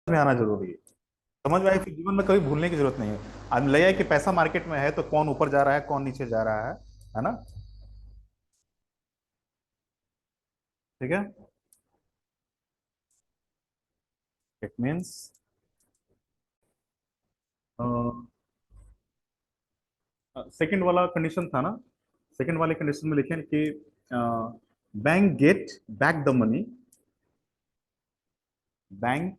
में आना जरूरी है। समझ में आए, फिर जीवन में कभी भूलने की जरूरत नहीं है। अब ले आए कि पैसा मार्केट में है तो कौन ऊपर जा रहा है कौन नीचे जा रहा है ना। ठीक है। इट मीन्स सेकंड वाला कंडीशन था ना। सेकंड वाले कंडीशन में लिखे कि bank get back the money. Bank,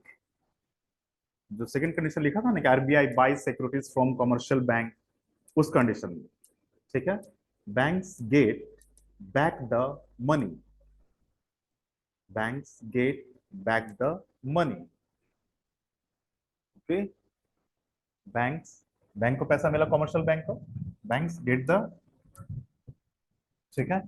जो सेकंड कंडीशन लिखा था ना कि RBI by securities from commercial bank, उस कंडीशन में। ठीक है। Banks get back the money. Banks get back the money. Okay. Banks, bank को पैसा मिला कमर्शियल बैंक को, बैंक्स गेट द। ठीक है।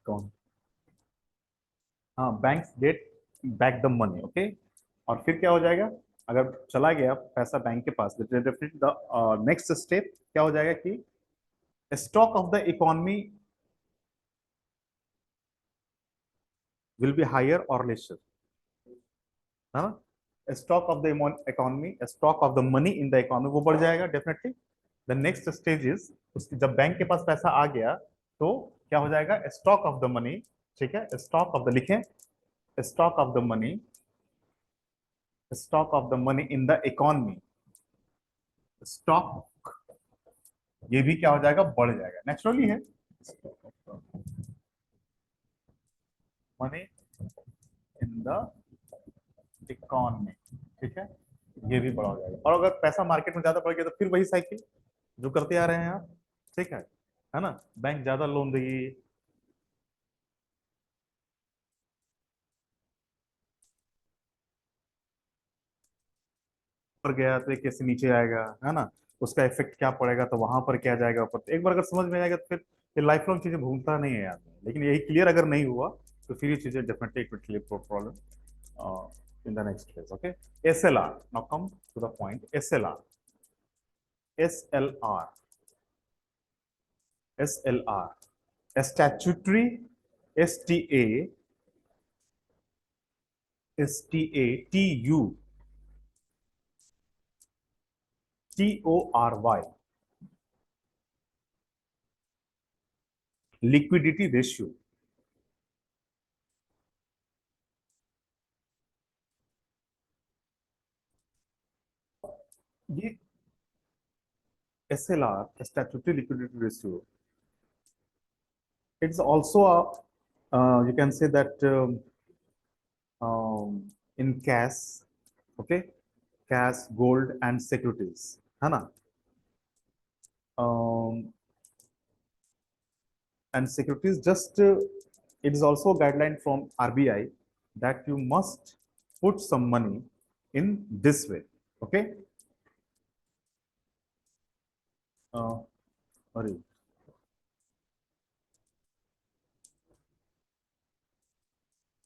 कौन, हाँ, banks get back the money. Okay. और फिर क्या हो जाएगा, अगर चला गया पैसा बैंक के पास, डेफिनेटली द नेक्स्ट स्टेप क्या हो जाएगा कि stock of the economy will be higher और लेसर। हाँ, stock of the economy, stock of the money in the economy वो बढ़ जाएगा definitely. The next stage is, उसकी जब बैंक के पास पैसा आ गया तो क्या हो जाएगा, स्टॉक ऑफ द मनी। ठीक है, स्टॉक ऑफ द लिखें, stock of the money, stock of the money in the economy, stock, ये भी क्या हो जाएगा, बढ़ जाएगा, नेचुरली है। Money in the economy. ठीक है, ये भी बड़ा हो जाएगा। और अगर पैसा मार्केट में ज्यादा बढ़ गया तो फिर वही साइकिल जो करते आ रहे हैं आप। ठीक है ना, बैंक ज्यादा लोन देगी। ऊपर गया तो ये कैसे नीचे आएगा, है ना, उसका इफेक्ट क्या पड़ेगा, तो वहां पर क्या जाएगा ऊपर। तो एक बार अगर समझ में आएगा तो फिर ये लाइफ लॉन्ग चीजें भूलता नहीं है आदमी। लेकिन यही क्लियर अगर नहीं हुआ तो फिर ये चीजें definitely it will create problem in the next phase. Okay. SLR, now come to the point. SLR, SLR, SLR, statutory, STA, STA, TU, TORY, liquidity ratio. ये SLR, statutory liquidity ratio, it's also a, you can say that in cash, okay, cash, gold and securities, है ना, um, and securities just it is also a guideline from RBI that you must put some money in this way, okay. uh, sorry,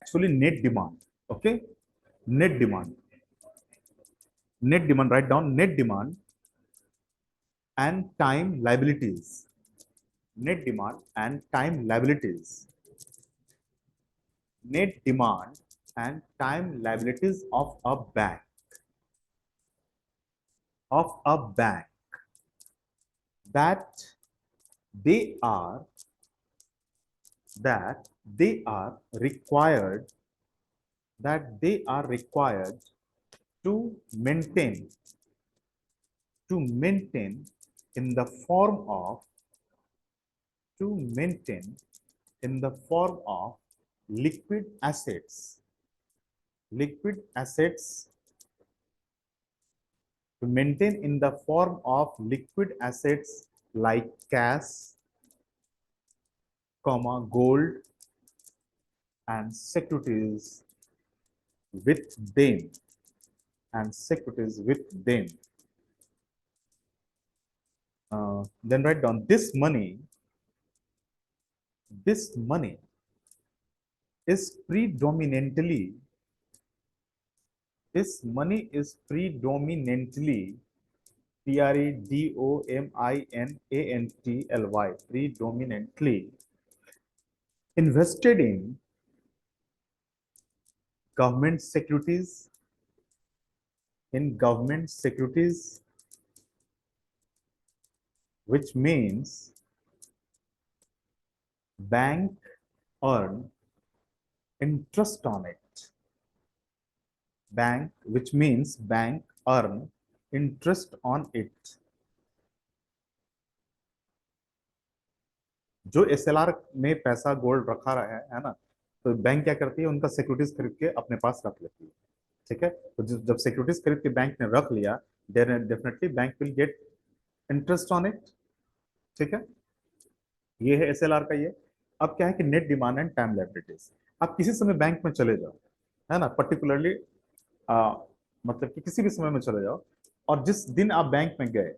actually net demand, okay, net demand, net demand, write down net demand and time liabilities, net demand and time liabilities, net demand and time liabilities of a bank, that they are that they are required, that they are required to maintain, to maintain in the form of, to maintain in the form of liquid assets, liquid assets, to maintain in the form of liquid assets like cash, comma, gold and securities with them, and securities with them. then write down this money is predominantly this money is predominantly predominantly invested in government securities which means bank earn interest on it. Bank earn interest on it. जो SLR में पैसा gold रखा रहा है ना, तो bank क्या करती है, उनका सिक्योरिटीज खरीद के अपने पास रख लेती है। ठीक है, तो जब सिक्योरिटीज खरीद के बैंक ने रख लिया, then definitely bank will get interest on it. ठीक है, ये है एसएलआर का ये। अब क्या है कि net demand and time liabilities. आप किसी समय बैंक में चले जाओ, है ना, पर्टिकुलरली मतलब कि किसी भी समय में चले जाओ, और जिस दिन आप बैंक में गए,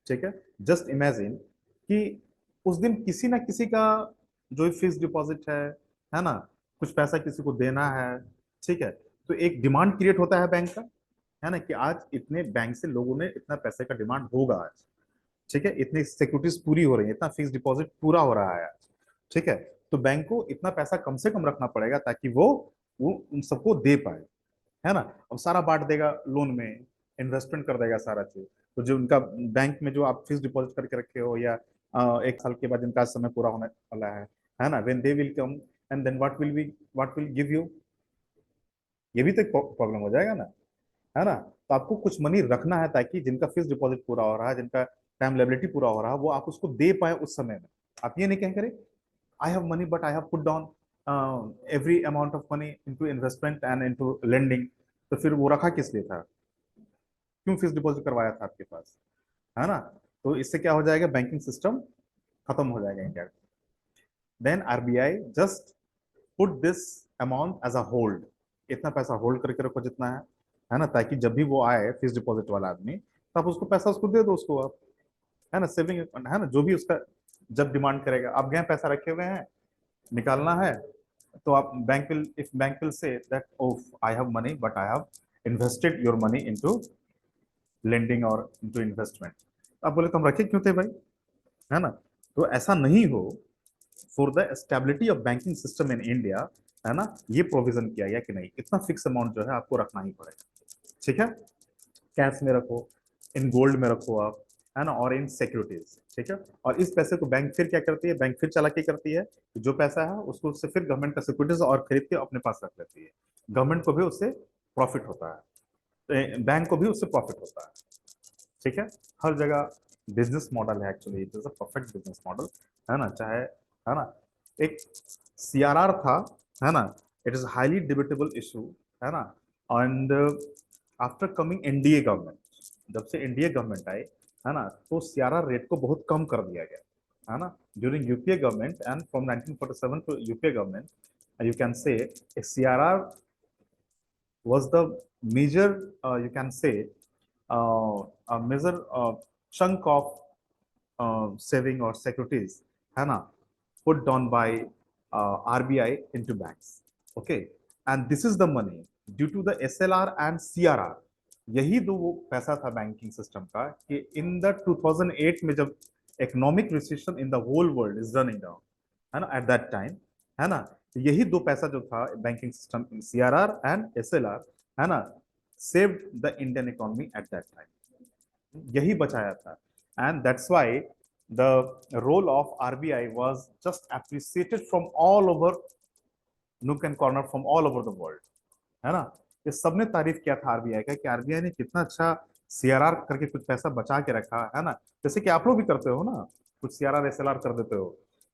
ठीक है, जस्ट इमेजिन कि उस दिन किसी ना किसी का जो फिक्स डिपॉजिट है ना, कुछ पैसा किसी को देना है। ठीक है, तो एक डिमांड क्रिएट होता है बैंक का, है ना, कि आज इतने बैंक से लोगों ने इतना पैसे का डिमांड होगा आज। ठीक है, इतनी सिक्योरिटीज पूरी हो रही है, इतना फिक्स डिपॉजिट पूरा हो रहा है आज। ठीक है, तो बैंक को इतना पैसा कम से कम रखना पड़ेगा ताकि वो उन सबको दे पाए, है ना। अब सारा बांट देगा लोन में, इन्वेस्टमेंट कर देगा सारा चीज। तो जो उनका बैंक में जो आप फिक्स डिपॉजिट करके रखे हो, या 1 साल के बाद जिनका समय पूरा होने वाला है ना, when they will come and then what will give you, ये भी तो एक प्रॉब्लम हो जाएगा ना, है ना। तो आपको कुछ मनी रखना है ताकि जिनका फिक्स डिपॉजिट पूरा हो रहा है, जिनका टाइम लायबिलिटी पूरा हो रहा है, वो आप उसको दे पाए उस समय में। आप ये नहीं कह करे I have money but I have put down every amount of money into investment and into lending, तो फिर वो रखा किस लिए था, क्यों फिक्स डिपॉजिट करवाया था आपके पास, है ना। तो इससे क्या हो जाएगा, बैंकिंग सिस्टम खत्म हो जाएगा India. Then RBI just put this amount as a hold, इतना पैसा होल्ड करके रखो जितना है ना, ताकि जब भी वो आए फिक्स डिपॉजिट वाला आदमी, तो आप उसको पैसा उसको दे दो उसको आप, है ना, सेविंग है ना, जो भी उसका जब डिमांड करेगा। आप गए पैसा रखे हुए हैं, निकालना है, तो आप bank will say that of I have money but I have invested your money into lending और इनटू इन्वेस्टमेंट। आप बोले तो हम रखे क्यों थे भाई, है ना। तो ऐसा नहीं हो, for the stability of banking system in India, है ना, ये प्रोविजन किया गया कि नहीं, इतना फिक्स अमाउंट जो है आपको रखना ही पड़ेगा। ठीक है, कैश में रखो, इन गोल्ड में रखो आप, है ना, और इन सिक्योरिटीज। ठीक है, और इस पैसे को बैंक फिर क्या करती है, बैंक फिर चालाकी करती है, जो पैसा है उसको उससे फिर गवर्नमेंट का सिक्योरिटीज और खरीद के अपने पास रख लेती है। गवर्नमेंट को भी उससे प्रॉफिट होता है, बैंक को भी उससे प्रॉफिट होता है। ठीक है, हर जगह बिजनेस मॉडल है, actually it is a perfect business model, है ना। चाहे, है ना, एक सीआरआर था, है ना, it is highly debatable issue, है ना। And after coming NDA government, जब से एनडीए गवर्नमेंट आई, है ना, तो सीआरआर रेट को बहुत कम कर दिया गया, है ना, during UPA government and from 1947 to UPA government, you can say a CRR was the major, you can say, a major chunk of saving or securities, है ना, put down by RBI into banks. Okay, and this is the money due to the SLR and CRR, यही दो वो पैसा था banking system का, कि in the 2008 में जब economic recession in the whole world is running down, है ना, एट दैट टाइम, है ना, तो यही दो पैसा जो था banking system, CRR and SLR, है ना, saved the Indian economy at that time, यही बचाया था। And that's why the role of RBI was just appreciated from all over nook and corner, from all over the world, है ना। ये सबने तारीफ किया था आरबीआई का कि आरबीआई ने कितना अच्छा सीआरआर करके कुछ पैसा बचा के रखा है ना। जैसे कि आप लोग भी करते हो ना, कुछ सीआरआर एसएलआर कर देते हो,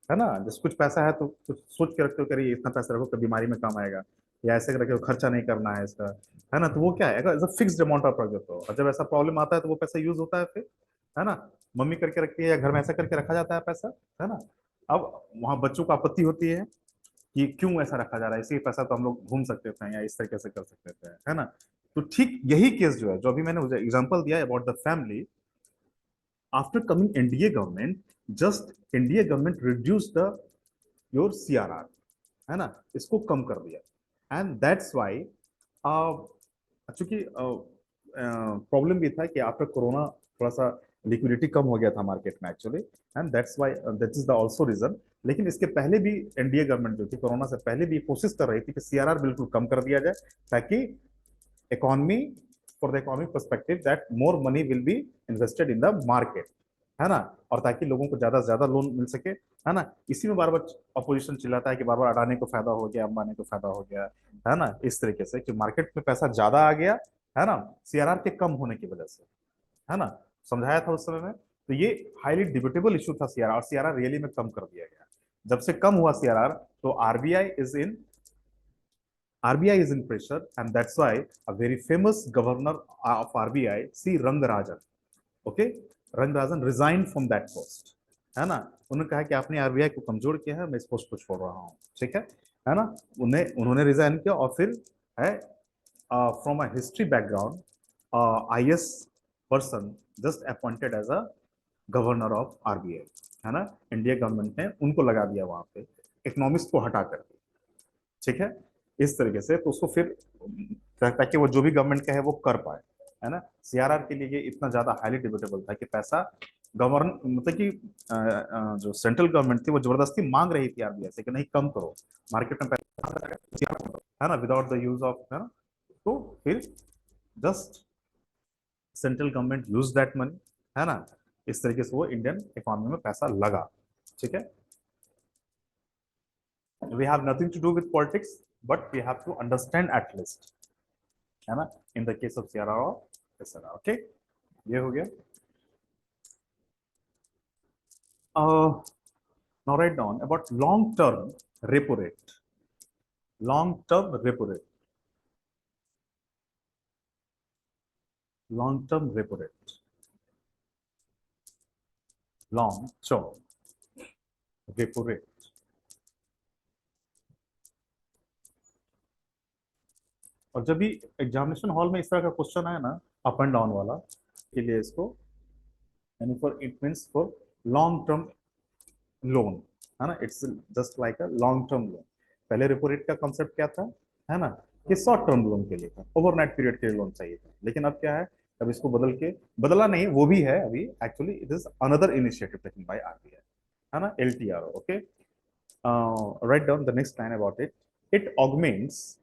है ना, जैसे कुछ पैसा है तो कुछ सोच के रखते हो, करिए इतना पैसा रखो कभी बीमारी में काम आएगा, या ऐसे करके खर्चा नहीं करना है इसका, है ना। तो वो क्या है, फिक्स्ड अमाउंट ऑफ रख देते हो, और जब ऐसा प्रॉब्लम आता है तो वो पैसा यूज होता है फिर, है ना। मम्मी करके रखती है या घर में ऐसा करके रखा जाता है पैसा, है ना। अब वहां बच्चों को आपत्ति होती है कि क्यों ऐसा रखा जा रहा है, इसी पैसा तो हम लोग घूम सकते थे या इस तरीके से कर सकते थे, है ना। तो ठीक यही केस जो है, जो अभी मैंने एग्जांपल दिया about the family, after coming NDA government, just NDA government reduce the your CRR, है ना, इसको कम कर दिया। एंड दैट्स वाई, चूंकि प्रॉब्लम भी था कि आफ्टर कोरोना थोड़ा सा लिक्विडिटी कम हो गया था मार्केट में actually, and that's why, that is the also reason. लेकिन इसके पहले भी एनडीए गवर्नमेंट जो थी कोरोना से पहले भी कोशिश कर रही थी कि सीआरआर बिल्कुल कम कर दिया जाए, ताकि economy, for the economic perspective, that more money will be invested in the market, है ना, और ताकि लोगों को ज्यादा से ज्यादा लोन मिल सके, है ना। इसी में बार बार अपोजिशन चिल्लाता है कि बार बार अडानी को फायदा हो गया, अंबानी को फायदा हो गया, है ना, इस तरीके से कि मार्केट में पैसा ज्यादा आ गया, है ना, सीआरआर के कम होने की वजह से, है ना। समझाया था उस समय में। तो ये हाईली डिबेटेबल इशू था सीआरआर, और सीआरआर रियली में कम कर दिया गया। जब से कम हुआ सीआरआर, तो RBI is in pressure, and that's why a very famous governor of RBI, C. Rangarajan, okay, Rangarajan resigned from that post, है ना। उन्होंने कहा कि आपने आरबीआई को कमजोर किया है, मैं इस पोस्ट को छोड़ रहा हूँ, ठीक है ना। उन्होंने रिजाइन किया, और फिर है from a history background, IAS person just appointed as a governor of RBI, है ना। इंडिया गवर्नमेंट ने उनको लगा दिया वहां पे, इकोनॉमिक्स को हटा कर, ठीक है, इस तरीके से। तो उसको फिर, ताकि वो जो भी गवर्नमेंट का है वो कर पाए, है ना। सीआरआर के लिए ये इतना ज्यादा हाईली डिबेटेबल था कि पैसा गवर्न मतलब कि जो सेंट्रल गवर्नमेंट थी वो जबरदस्ती मांग रही थी आरबीआई से कि नहीं, कम करो, मार्केट में पैसा, है ना, विदाउट द यूज ऑफ, है ना। तो फिर just central government use that money, है ना, इस तरीके से वो इंडियन इकोनॉमी में पैसा लगा, ठीक है। We have nothing to do with politics, but we have to understand at least, है ना, in the case of CRR or SRR, okay, ये हो गया। Now write down about long term repo rate, long term repo rate, long term repo rate, long term repo rate। और जब भी examination hall में इस तरह का क्वेश्चन आया ना, अप एंड डाउन वाला, के लिए इसको, यानी for it means for long term loan, है ना, it's just like a long term loan. पहले रेपो रेट का कॉन्सेप्ट क्या था, है ना, कि शॉर्ट टर्म लोन के लिए था, ओवरनाइट पीरियड के लिए लोन चाहिए था। लेकिन अब क्या है, अब इसको बदल के, बदला नहीं, वो भी है अभी, actually it is another initiative taken by RBI, है ना, LTR, okay. Write down the next line about it. It augments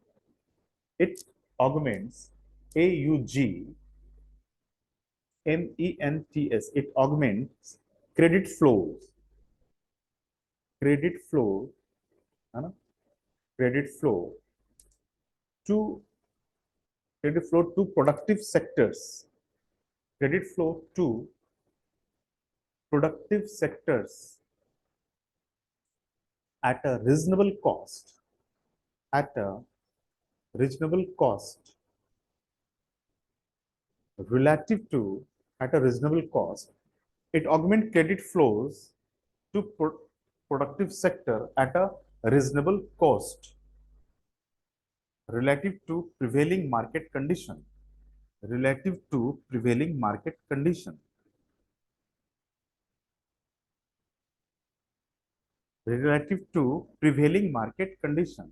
AUG MENTS, it augments credit flow, है ना, credit flow to productive sectors, credit flow to productive sectors at a reasonable cost, at a reasonable cost, relative to, at a reasonable cost. It augment credit flows to productive sector at a reasonable cost, relative to prevailing market condition, relative to prevailing market condition, relative to prevailing market condition,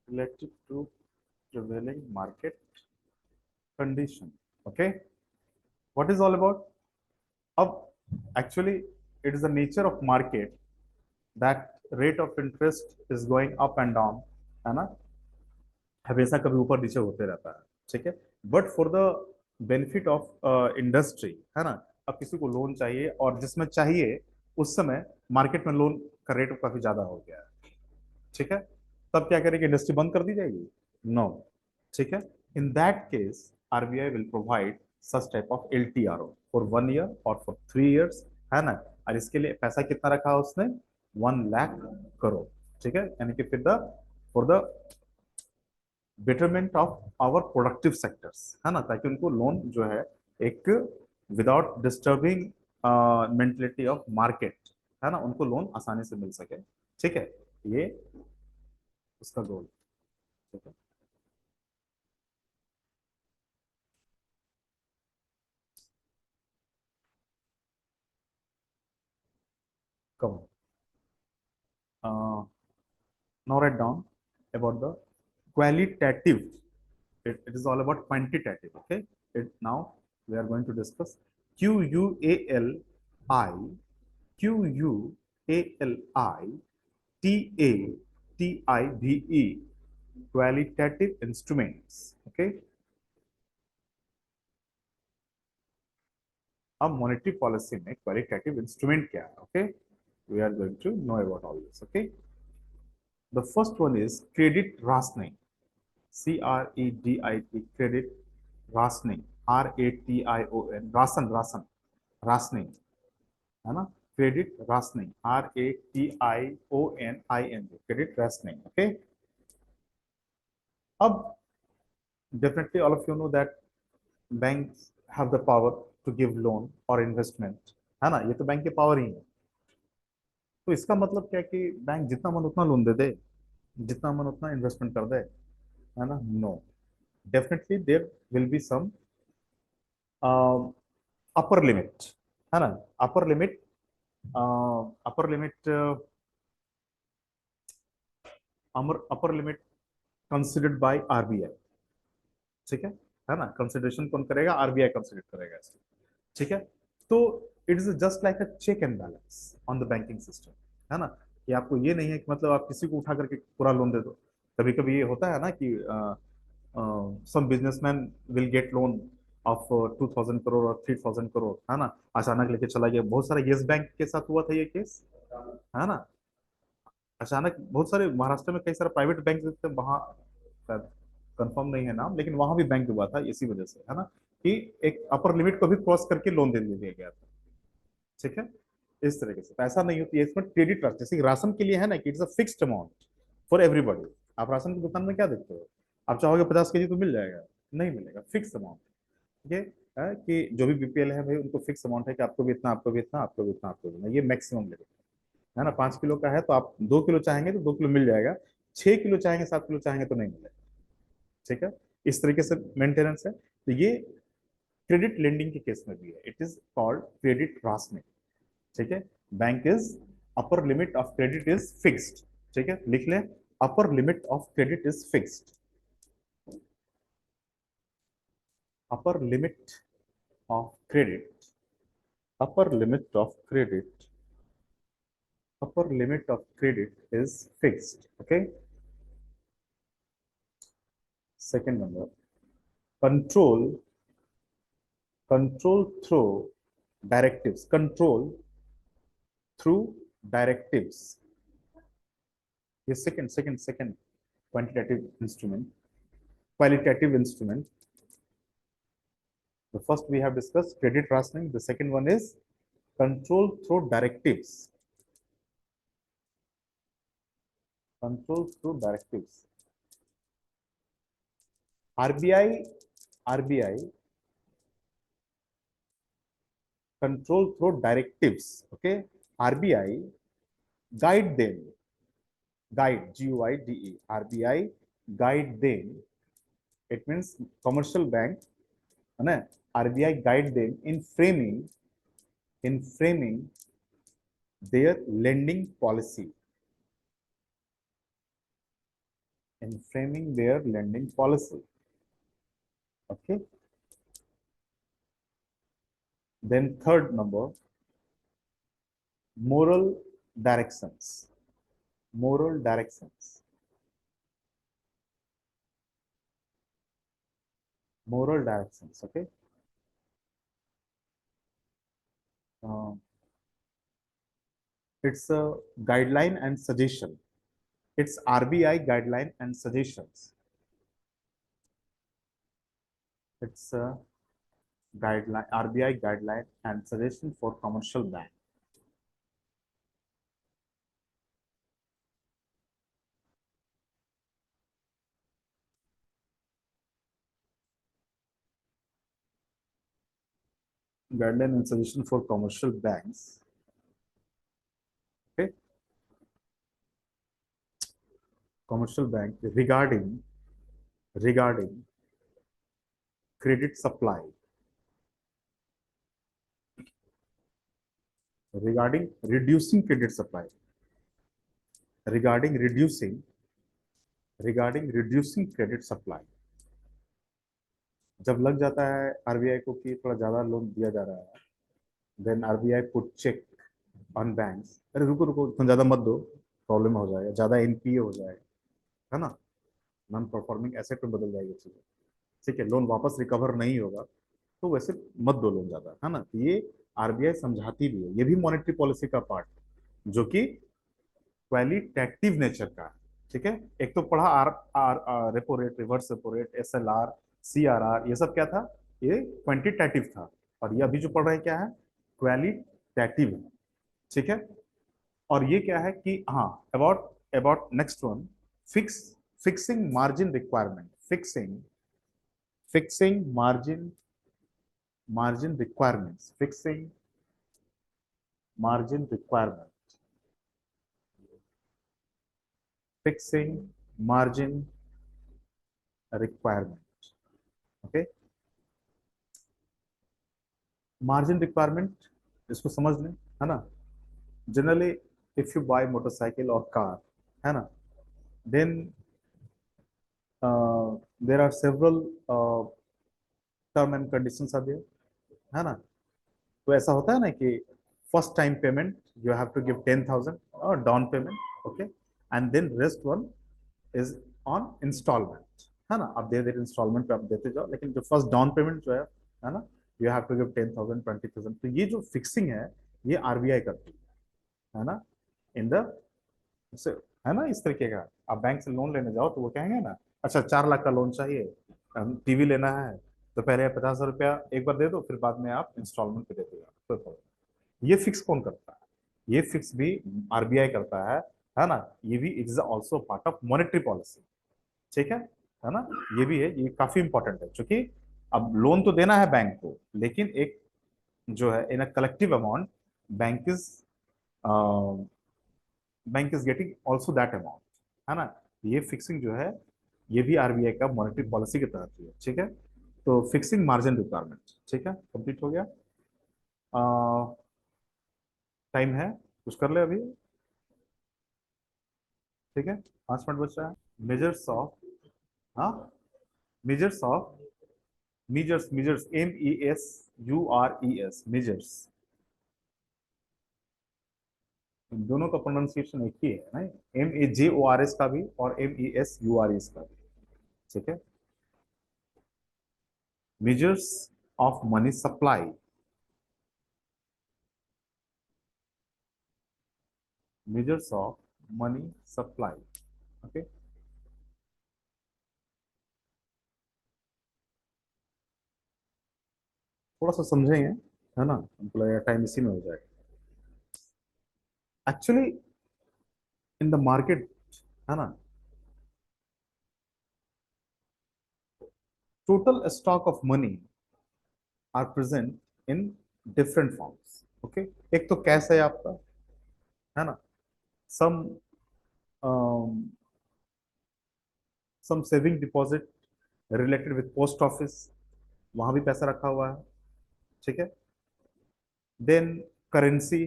relative to prevailing market condition, okay. What is all about? अब actually it is the nature of market that rate of interest is going up and down, है ना, हमेशा कभी ऊपर नीचे होते रहता है, ठीक है। But for the benefit of industry, है ना, अब किसी को लोन चाहिए, और जिसमें चाहिए उस समय मार्केट में लोन का रेट काफी ज्यादा हो गया है, ठीक है। तब क्या करेगी, इंडस्ट्री बंद कर दी जाएगी? नो, ठीक है। In that case RBI will provide such type of LTRO for 1 year और फॉर 3 इयर्स, है ना। और इसके लिए पैसा कितना रखा है उसने, 1 लाख करोड़, ठीक है। यानी कि फिर the for the betterment of our productive sectors, है ना, ताकि उनको लोन जो है एक without disturbing mentality of market, है ना, उनको लोन आसानी से मिल सके, ठीक है। ये उसका गोल, ठीक है। come on. Now write down about the qualitative. It is all about quantitative. Okay. Now we are going to discuss QUALI, QUALITATIVE, qualitative instruments. Okay. अब मॉनेटरी पॉलिसी में क्वालिटेटिव इंस्ट्रूमेंट क्या है? Okay, we are going to know about all this. Okay, the first one is credit rationing. CREDIT, credit rationing. RATION, ration, ration, rationing, है ना? Credit rationing, RATIONING, credit rationing. Okay, अब definitely all of you know that banks have the power to give loan or investment, है ना? ये तो bank के power ही है. तो इसका मतलब क्या है कि बैंक जितना मन उतना लोन दे दे, जितना मन उतना इन्वेस्टमेंट कर दे, है ना? No, definitely there will be some upper limit, है ना? Upper limit, upper limit, upper limit considered by RBI. ठीक है ना? कंसिडरेशन कौन करेगा? आरबीआई कंसिडर करेगा इसको. ठीक है, तो it is just like a check and balance on the banking system, है ना? कि आपको ये नहीं है कि मतलब आप किसी को उठा करके पूरा लोन दे दो. कभी कभी ये होता है ना कि some businessman will get loan of 2,000 crore और 3,000 crore, है ना? अचानक लेके चला गया. बहुत सारा येस बैंक के साथ हुआ था ये केस, है ना? अचानक बहुत सारे महाराष्ट्र में कई सारे प्राइवेट बैंक थे वहां, कंफर्म नहीं है नाम, लेकिन वहां भी बैंक हुआ था इसी वजह से, है ना? कि एक अपर लिमिट को भी क्रॉस करके लोन दे दिया गया था. ठीक है, इस तरीके से. पैसा नहीं होती है इसमें, क्रेडिट राशन. जैसे राशन के लिए है ना कि it's a fixed amount for everybody. आप राशन की दुकान में क्या देखते हो? आप चाहोगे 50 kg तो मिल जाएगा? नहीं मिलेगा. Fix amount. ठीक है, कि जो भी बीपीएल है भाई उनको फिक्स अमाउंट है कि आपको भी इतना, आपको भी इतना, आपको भी इतना, आपको भी इतना, ये मैक्सिमम लेवल है ना? 5 किलो का है तो आप 2 किलो चाहेंगे तो 2 किलो मिल जाएगा. 6 किलो चाहेंगे, 7 किलो चाहेंगे तो नहीं मिलेगा. ठीक है, इस तरीके से मेंटेनेंस है. तो ये क्रेडिट लेंडिंग के केस में भी है. It is called credit rationing. ठीक है, bank is, upper limit of credit is fixed. ठीक है, लिख लें, upper limit of credit is fixed. Upper limit of credit, upper limit of credit, upper limit of credit is fixed. Okay, second number, control, control through directives, control through directives. Yes, second quantitative instrument, qualitative instrument. The first we have discussed credit rationing. The second one is control through directives. Control through directives. RBI control through directives. Okay, RBI guide them, guide, GUIDE, RBI guide them. It means commercial bank, है, RBI guide them in framing their lending policy, in framing their lending policy. Okay, then third number, moral directions, moral directions, moral directions. Okay, uh, it's a guideline and suggestion. It's RBI guideline and suggestions. It's a guideline, RBI guideline and suggestion for commercial bank. Guideline and suggestion for commercial banks. Okay, commercial bank regarding credit supply, regarding reducing credit supply, regarding reducing credit supply. जब लग जाता है RBI को कि थोड़ा ज्यादा loan दिया जा रहा है, then RBI put check on banks, अरे रुको रुको इतना ज्यादा मत दो, प्रॉब्लम हो जाएगा, ज्यादा एनपीए हो जाएगा, है ना, नॉन परफॉर्मिंग एसेट में बदल जाएगी चीजें, ठीक है, लोन वापस रिकवर नहीं होगा, तो वैसे मत दो लोन ज्यादा, है ना। तो ये आरबीआई समझाती भी है, ये भी मॉनेटरी पॉलिसी का पार्ट, जो कि क्वालिटेटिव नेचर का है, ठीक है। एक तो पढ़ा R R repo rate, reverse repo rate, SLR, CRR, ये सब क्या था, ये क्वांटिटेटिव था, और ये अभी जो पढ़ रहे हैं क्या है, क्वालिटेटिव है, ठीक है। और ये क्या है कि हाँ, about about next one, fix fixing margin requirement, fixing margin requirements, fixing margin requirement, fixing margin requirement, okay. Margin requirement, इसको समझ लें, है ना। Generally if you buy motorcycle और कार, है ना, then there are several term and conditions are there, है ना। तो ऐसा होता है ना कि first time payment you have to give 10,000 और down payment, okay, and then rest one is on instalment, है ना, आप धीरे धीरे इंस्टॉलमेंट पे आप देते जाओ, लेकिन जो फर्स्ट डाउन पेमेंट जो है ना, यू हैव टू गिव 10,000 20,000, तो ये जो फिक्सिंग है, ये आरबीआई करती है ना, इन द, है ना, इस तरीके का। आप बैंक से लोन लेने जाओ तो वो कहेंगे ना, अच्छा 4 लाख का लोन चाहिए, टीवी लेना है, तो पहले 50,000 रुपया एक बार दे दो, फिर बाद में आप इंस्टॉलमेंट पे देते जाओ, कोई प्रॉब्लम। ये फिक्स कौन करता है, ये फिक्स भी आरबीआई करता है ना। ये भी is also part of monetary policy, ठीक है ना। ये भी है, ये काफी इंपॉर्टेंट है, क्योंकि अब लोन तो देना है बैंक को, लेकिन एक जो है in a collective amount, bank is bank is getting also that amount, है ना। ये फिक्सिंग जो है, ये भी आरबीआई का मॉनेटरी पॉलिसी के तहत ही है, ठीक है। तो फिक्सिंग मार्जिन रिक्वायरमेंट, ठीक है, कंप्लीट हो गया। टाइम है, कुछ कर ले अभी, ठीक है, 5 मिनट बच रहा है। मेजर्स ऑफ, हाँ, measures of, measures MESURES, measures, दोनों का प्रोनाउंसिएशन एक ही है ना, MAJORS का भी और MESURES का भी, ठीक है। Measures of money supply, measures of money supply, okay. थोड़ा सा समझेंगे, है ना, हमको लगेगा टाइम इसी में हो जाएगा। एक्चुअली इन द मार्केट, है ना, total stock of money are present in different forms, okay. एक तो कैश है आपका, है ना, some some saving deposit related with post office, वहां भी पैसा रखा हुआ है, ठीक है। Then currency,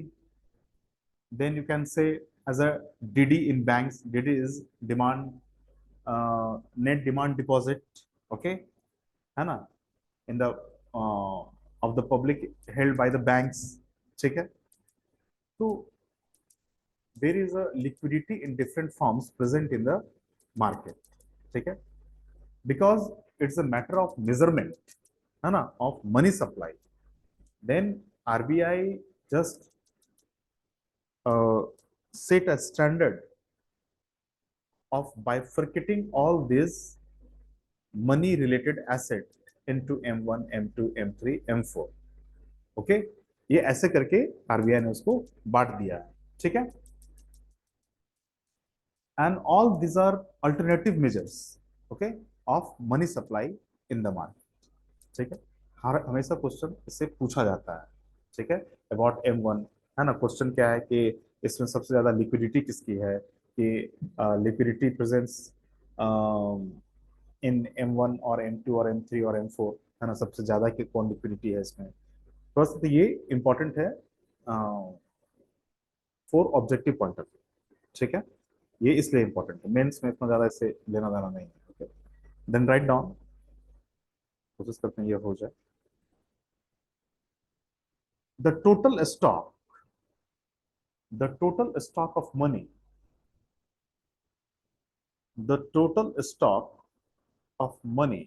then you can say as a DD in banks, DD is demand, net demand deposit, okay, है ना, in the of the public held by the banks, ठीक है। तो there is a liquidity in different forms present in the market, ठीक है, because it's a matter of measurement, है ना, of money supply, then RBI just uh, set a standard of bifurcating all these money related asset into M1, M2, M3, M4, okay, ये ऐसे करके RBI ने उसको बांट दिया है, ठीक है। and all these are alternative measures, okay, of money supply in the market, ठीक है। हर हमेशा क्वेश्चन इससे पूछा जाता है, ठीक है, अबाउट M1, है ना। क्वेश्चन क्या है कि इसमें सबसे ज्यादा लिक्विडिटी किसकी है, कि लिक्विडिटी प्रेजेंस इन M1 और M2 और M3 और M4, है ना, सबसे ज्यादा की कौन लिक्विडिटी है इसमें। फर्स्ट तो ये इंपॉर्टेंट है, for objective point of view. ठीक है, ये इसलिए इंपॉर्टेंट है, मेंस में इतना ज्यादा इससे लेना देना नहीं है। ओके, देन राइट डाउन, कोशिश करते हैं ये हो जाए। The total stock, the total stock of money, the total stock of money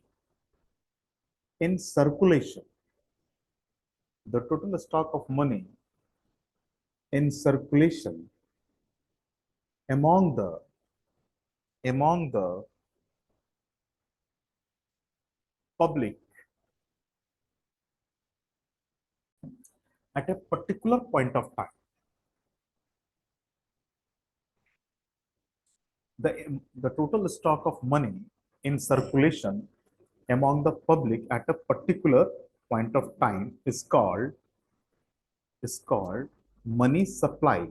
in circulation, the total stock of money in circulation among the public at a particular point of time. The total stock of money in circulation among the public at a particular point of time is called money supply.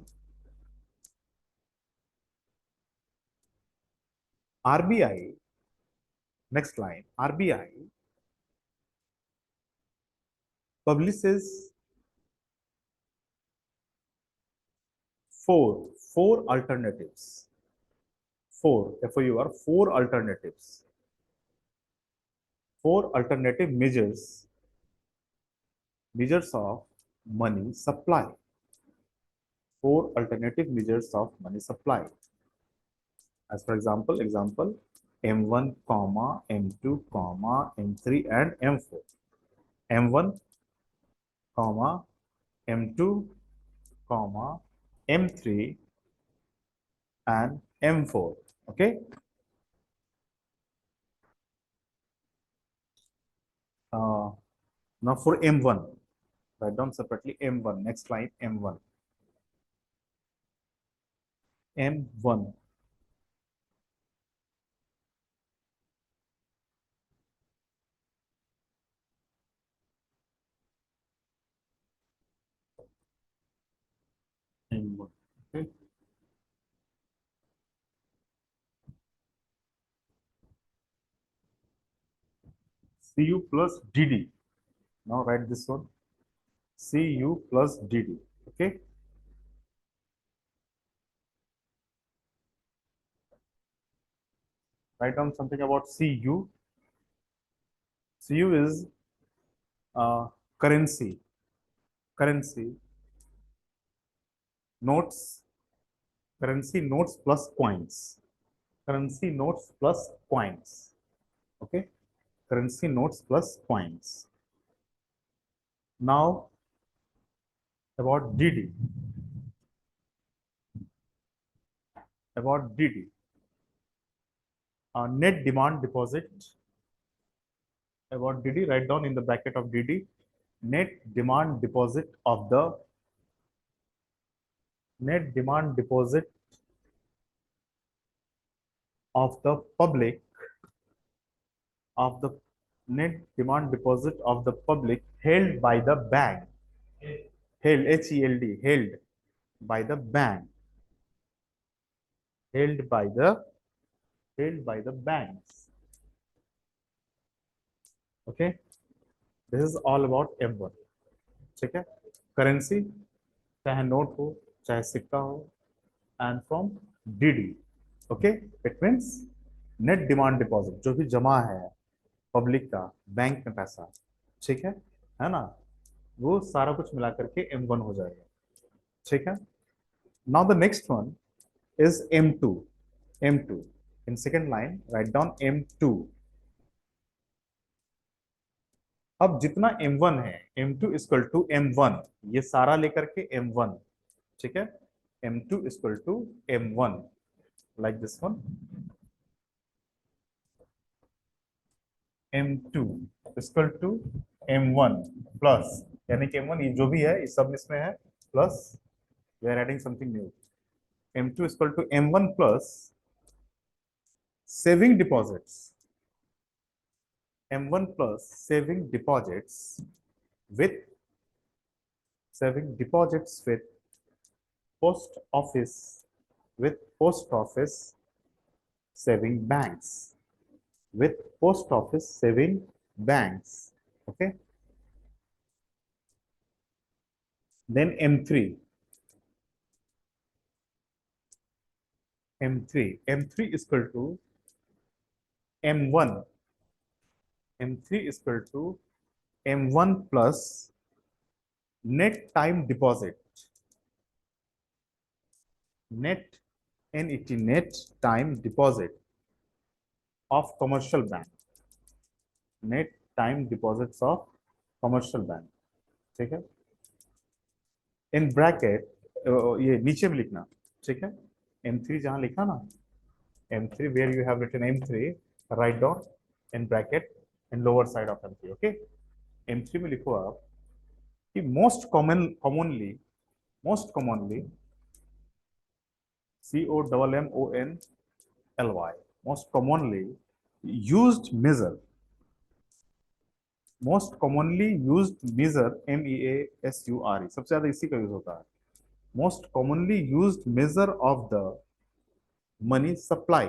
RBI, next line, RBI publishes four alternatives. Four alternatives. Four alternative measures of money supply. Four alternative measures of money supply. As for example, M1, M2, M3 and M4. M1, M2, M3 and M4. Okay. Now for M1, write down separately M1. Next line, M1. M1. M1. Okay. CU plus DD. Now write this one. CU plus DD. Okay. Write down something about CU. CU is currency. Currency notes. Currency notes plus coins. Currency notes plus coins. Okay. Currency notes plus coins. Now about DD. About DD. Net demand deposit. About DD, write down in the bracket of DD, net demand deposit of the net demand deposit of the public of the net demand deposit of the public held by the bank, held, HELD, held by the bank, held by the banks. Okay, this is all about M1. ठीक है, currency चाहे note हो चाहे सिक्का हो, and from DD. Okay, it means net demand deposit, जो भी जमा है पब्लिक का बैंक में पैसा, ठीक है ना, वो सारा कुछ मिला करके M1 हो जाएगा। ठीक है, now the next one is M2. M2 in second line write down M2. अब जितना M1 है, M2 इक्वल टू M1, ये सारा लेकर के M1, ठीक है, M2 equal to M1, like this one, M2 equal to M1 plus, यानी कि M1 ये जो भी है इस सब इसमें है, plus we are adding something new, M2 equal to M1 plus saving deposits, M1 plus saving deposits with post office post office saving banks, with post office saving banks. Okay, then M3 M3 equal to M1, M3 equal to M1 plus net time deposit, net NET, net time deposit of commercial bank, net time deposits of commercial bank, ठीक है। In bracket, ये नीचे में लिखना, ठीक है। M3 जहां लिखा ना, M3 where you have written M3, write down in bracket in lower side of M3, okay। M3 में लिखो आप कि most commonly COMMONLY, most commonly used measure, most commonly used measure, MEASURE, सबसे ज्यादा इसी का यूज होता है। most commonly used measure of the money supply,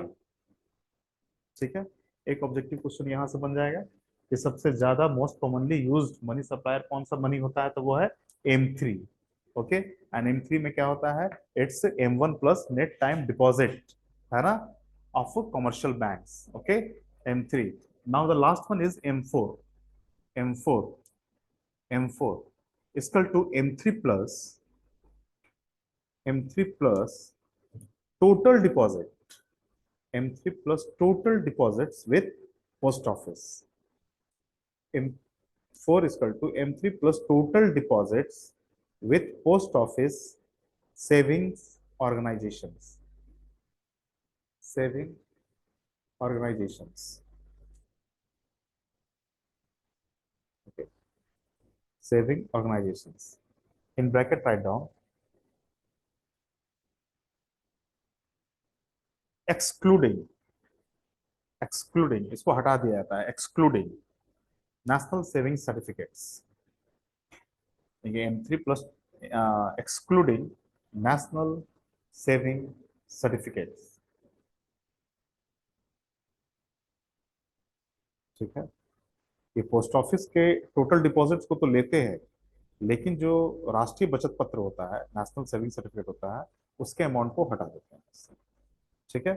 ठीक है। एक ऑब्जेक्टिव क्वेश्चन यहां से बन जाएगा कि सबसे ज्यादा most commonly used money supplier कौन सा मनी होता है, तो वो है M3, ओके। एंड M3 में क्या होता है, it's M1 plus net time deposit, है ना, of commercial banks, okay. M3। Now the last one is M4, M4, M4 equal to M3 plus total deposit, M3 plus total deposits with post office. M4 is equal to M3 plus total deposits with post office savings organizations. Saving organizations. Okay. Saving organizations. In bracket write down excluding, excluding इसको हटा दिया जाता है, excluding national saving certificates, ये M3 plus excluding national saving certificates, ठीक है। ये post office के टोटल डिपॉजिट्स को तो लेते हैं, लेकिन जो राष्ट्रीय बचत पत्र होता है, नेशनल सेविंग सर्टिफिकेट होता है, उसके अमाउंट को हटा देते हैं, ठीक है।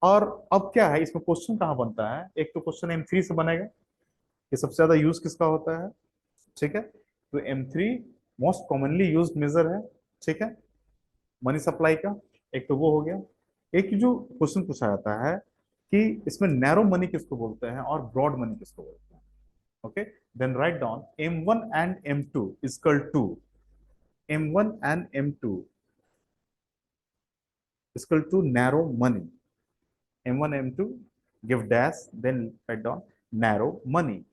और अब क्या है, इसमें क्वेश्चन कहाँ बनता है, एक तो क्वेश्चन M3 से बनेगा कि सबसे ज्यादा यूज किसका होता है, ठीक है। तो M3 most commonly use major है, ठीक है, मनी सप्लाई का, एक तो वो हो गया। एक जो क्वेश्चन पूछा जाता है कि इसमें नैरो मनी किसको बोलते हैं और ब्रॉड मनी किसको बोलते हैं, okay। Then write down M1 and M2 is equal to M1 and M2 is equal to narrow money, M1 M2 give dash, then write down narrow money,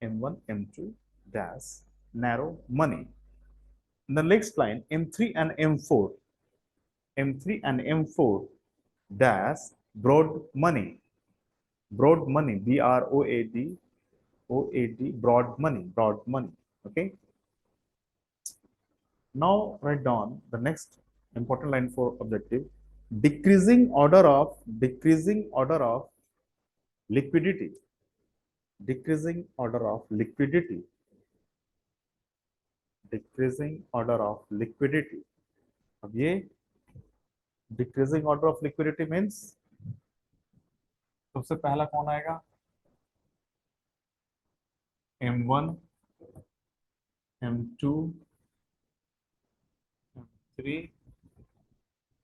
M1 M2 dash narrow money. In the next line M3 and M4, M3 and M4 dash broad money, broad money, BROAD, broad money, broad money, okay। Now write down the next important line for objective, decreasing order of liquidity, decreasing order of liquidity, decreasing order of liquidity। अब ये decreasing order of liquidity means सबसे पहला कौन आएगा, M1, M2, M3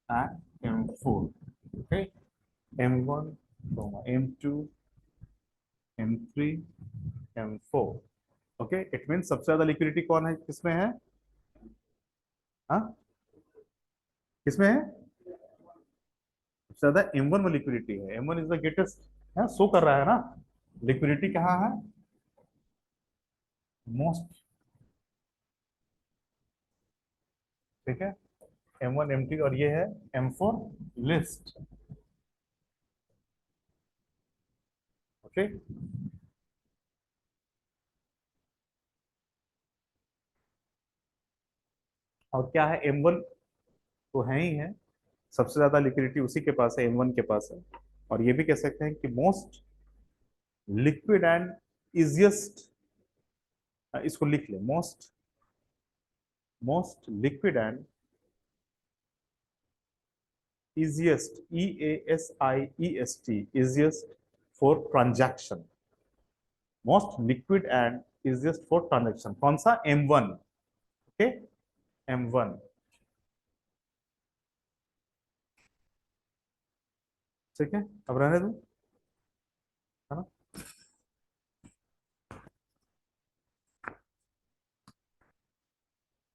and M4, okay। M1, M2, M3, M4, okay. It mean सबसे ज्यादा liquidity कौन है, किसमें है, हाँ, किसमें है, सबसे ज्यादा M1 में लिक्विडिटी है, M1 इज द ग्रेटेस्ट, है, शो कर रहा है ना, लिक्विडिटी कहाँ है, मोस्ट, ठीक है। M1 M2 और ये है M4 लिस्ट, ओके। और क्या है, M1 तो है ही है, सबसे ज्यादा लिक्विडिटी उसी के पास है, M1 के पास है। और ये भी कह सकते हैं कि मोस्ट लिक्विड एंड इजिएस्ट, इसको लिख ले, most, liquid and, easiest, EASIEST, easiest for transaction, most liquid and easiest for transaction, कौन सा? M1। Okay, M1। ठीक है, अब रहने दो।